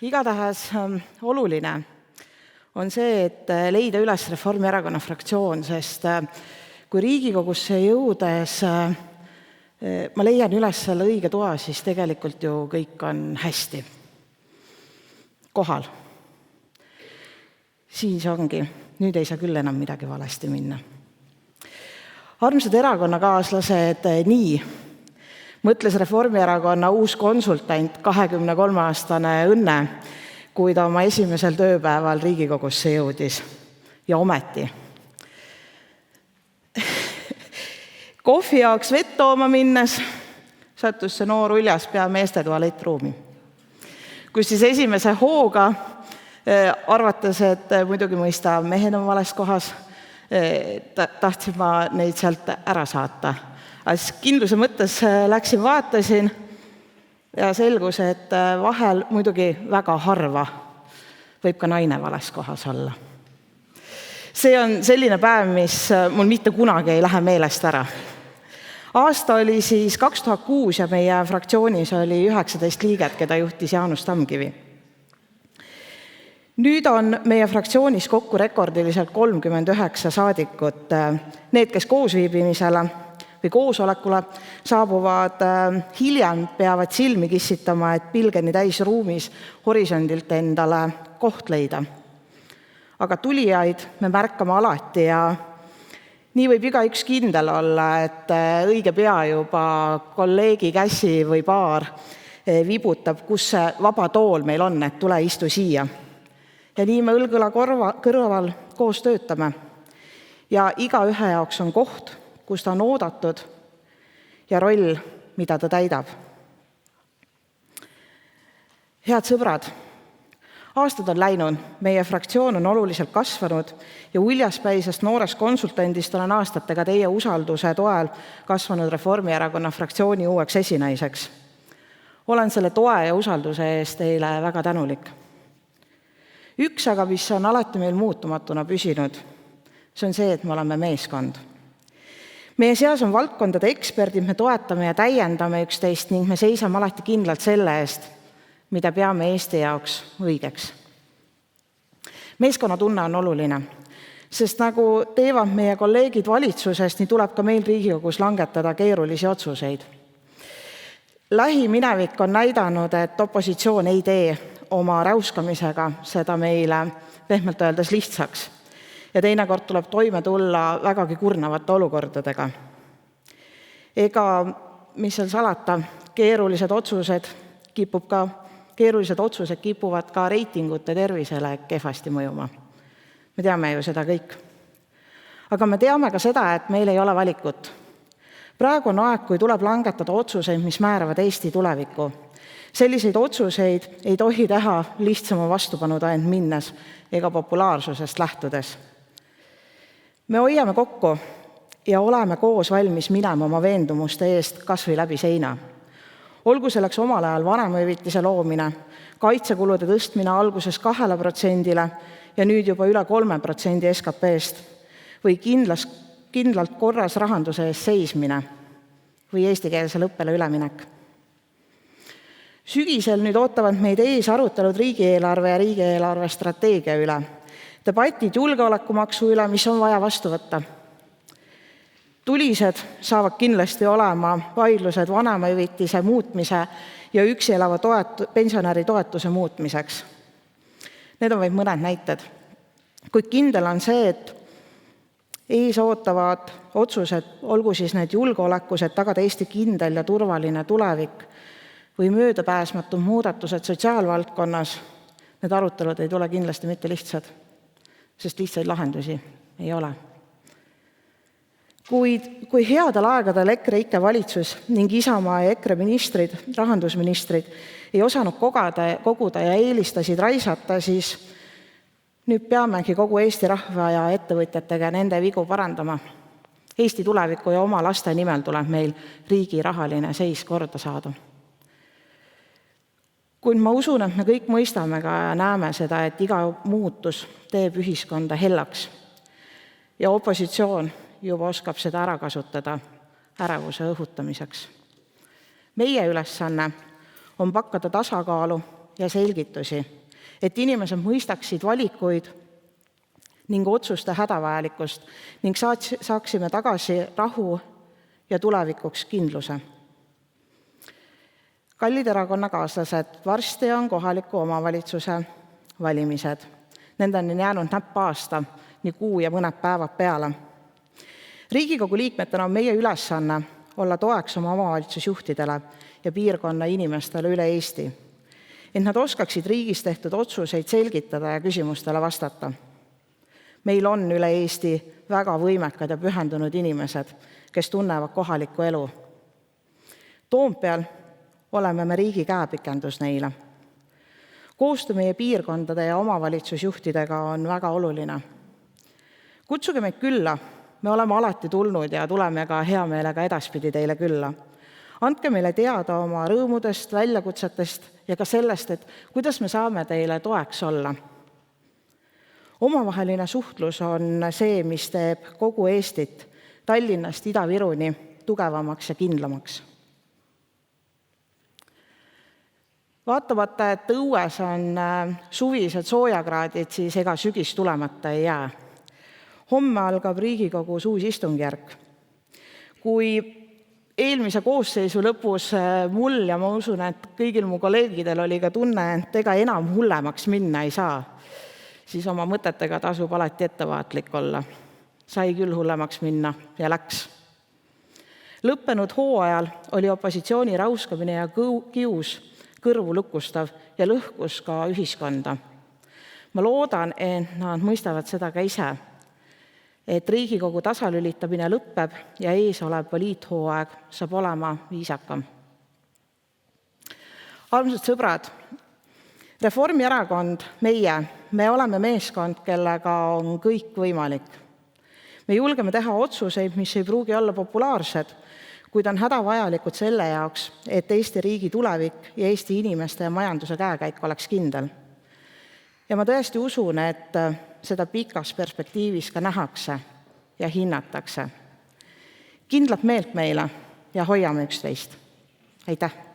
Igatahes oluline on see, et leida üles Reformierakonna fraktsioon, sest kui Riigikogusse jõudes ma leian üles selle õige toa, siis tegelikult ju kõik on hästi. Kohal. Siis ongi, nüüd ei saa küll enam midagi valesti minna. Armsad erakonnakaaslased, nii mõtles Reformierakonna uus konsultant, 23-aastane Õnne, kui ta oma esimesel tööpäeval Riigikogusse jõudis. Ja ometi. Kohvi jaoks vett tooma minnes sattus see noor uljas pea meeste tualettruumi. Kus siis esimese hooga arvates, et muidugi mõista mehed on vales kohas, tahtsin ma neid sealt ära saata. Aga kindluse mõttes läksin, vaatasin ja selgus, et vahel muidugi väga harva võib ka naine vales kohas olla. See on selline päev, mis mul mitte kunagi ei lähe meelest ära. Aasta oli siis 2006 ja meie fraktsioonis oli 19 liiget, keda juhtis Jaanus Tamkivi. Nüüd on meie fraktsioonis kokku rekordiliselt 39 saadikut. Need, kes koosviibimisele või koosolekule saabuvad hiljem, peavad silmi kissitama, et pilgeni täis ruumis horisondilt endale koht leida. Aga tulijaid me märkame alati ja nii võib igaüks kindel olla, et õige pea juba kolleegi käsi või paar vibutab, kus see vaba tool meil on, et tule istu siia. Ja nii me õlgõla kõrval koos töötame. Ja igaühe jaoks on koht, kus ta on oodatud ja roll, mida ta täidab. Head sõbrad, aastad on läinud, meie fraktsioon on oluliselt kasvanud ja uljaspäisest noorest konsultandist olen aastatega teie usalduse toel kasvanud Reformierakonna fraktsiooni uueks esinaiseks. Olen selle toe ja usalduse eest teile väga tänulik. Üks aga, mis on alati meil muutumatuna püsinud, see on see, et me oleme meeskond. Meie seas on valdkondade eksperdid, me toetame ja täiendame üksteist ning me seisame alati kindlalt selle eest, mida peame Eesti jaoks õigeks. Meeskonnatunne on oluline, sest nagu teevad meie kolleegid valitsusest, nii tuleb ka meil Riigikogus langetada keerulisi otsuseid. Lähiminevik on näidanud, et opositsioon ei tee oma räuskamisega seda meile pehmelt öeldes lihtsaks. Ja teinekord tuleb toime tulla vägagi kurnavate olukordadega. Ega, mis seal salata, keerulised otsused kipuvad ka reitingute tervisele kehvasti mõjuma. Me teame ju seda kõik. Aga me teame ka seda, et meil ei ole valikut. Praegu on aeg, kui tuleb langetada otsuseid, mis määravad Eesti tulevikku. Selliseid otsuseid ei tohi teha lihtsama vastupanuda end minnes ega populaarsusest lähtudes. Me hoiame kokku ja oleme koos valmis minema oma veendumuste eest kas või läbi seina. Olgu selleks omal ajal vanemahüvitise loomine, kaitsekulude tõstmine alguses 2%-le ja nüüd juba üle 3% SKP-st või kindlalt korras rahanduse eest seismine või eestikeelsele õppele üleminek. Sügisel nüüd ootavad meid ees arutelud riigieelarve ja riigieelarve strateegia üle. Debatid julgeolekumaksu üle, mis on vaja vastu võtta. Tulised saavad kindlasti olema vaidlused vanemahüvitise muutmise ja üksi elava pensionäri toetuse muutmiseks. Need on vaid mõned näited. Kuid kindel on see, et ees ootavad otsused, olgu siis need julgeolekus, et tagada Eesti kindel ja turvaline tulevik või möödapääsmatud muudatused sotsiaalvaldkonnas, need arutelud ei tule kindlasti mitte lihtsad, sest lihtsaid lahendusi ei ole. Kui headel aegadel EKRE valitsus ning Isamaa ja EKRE ministrid, rahandusministrid ei osanud koguda ja eelistasid raisata, siis nüüd peamegi kogu Eesti rahva ja ettevõtjatega nende vigu parandama. Eesti tuleviku ja oma laste nimel tuleb meil riigi rahaline seis korda saada. Kuid ma usun, et me kõik mõistame ka ja näeme seda, et iga muutus teeb ühiskonda hellaks. Ja opositsioon juba oskab seda ära kasutada ärevuse õhutamiseks. Meie ülesanne on pakkuda tasakaalu ja selgitusi, et inimesed mõistaksid valikuid ning otsuste hädavajalikkust ning saaksime tagasi rahu ja tulevikuks kindluse. Kallid erakonnakaaslased, varsti on kohaliku omavalitsuse valimised. Nendeni on jäänud näpp aasta, nii kuu ja mõned päevad peale. Riigikogu liikmetena on meie ülesanne olla toeks oma omavalitsusjuhtidele ja piirkonna inimestele üle Eesti, et nad oskaksid riigis tehtud otsuseid selgitada ja küsimustele vastata. Meil on üle Eesti väga võimekad ja pühendunud inimesed, kes tunnevad kohalikku elu. Toompeal oleme me riigi käepikendus neile. Koostöö meie piirkondade ja omavalitsusjuhtidega on väga oluline. Kutsuge meid külla, me oleme alati tulnud ja tuleme ka hea meelega edaspidi teile külla. Andke meile teada oma rõõmudest, väljakutsetest ja ka sellest, et kuidas me saame teile toeks olla. Omavaheline suhtlus on see, mis teeb kogu Eestit Tallinnast Ida-Viruni tugevamaks ja kindlamaks. Vaatamata, et õues on suvised soojakraadid, siis ega sügis tulemata ei jää. Homme algab Riigikogus uus istungjärk. Kui eelmise koosseisu lõpus mul ja ma usun, et kõigil mu kolleegidel oli ka tunne, et ega enam hullemaks minna ei saa, siis oma mõtetega tasub alati ettevaatlik olla. Sai küll hullemaks minna ja läks. Lõppenud hooajal oli opositsiooni rauskamine ja kius kõrvu lukustav ja lõhkus ka ühiskonda. Ma loodan, et nad mõistavad seda ka ise, et Riigikogu tasalülitamine lõpeb ja ees olev poliithooaeg saab olema viisakam. Armsad sõbrad, Reformierakond, me oleme meeskond, kellega on kõik võimalik. Me julgeme teha otsuseid, mis ei pruugi olla populaarsed, kuid on hädavajalikud selle jaoks, et Eesti riigi tulevik ja Eesti inimeste ja majanduse käekäik oleks kindel. Ja ma tõesti usun, et seda pikas perspektiivis ka nähakse ja hinnatakse. Kindlat meelt meile ja hoiame üksteist. Aitäh!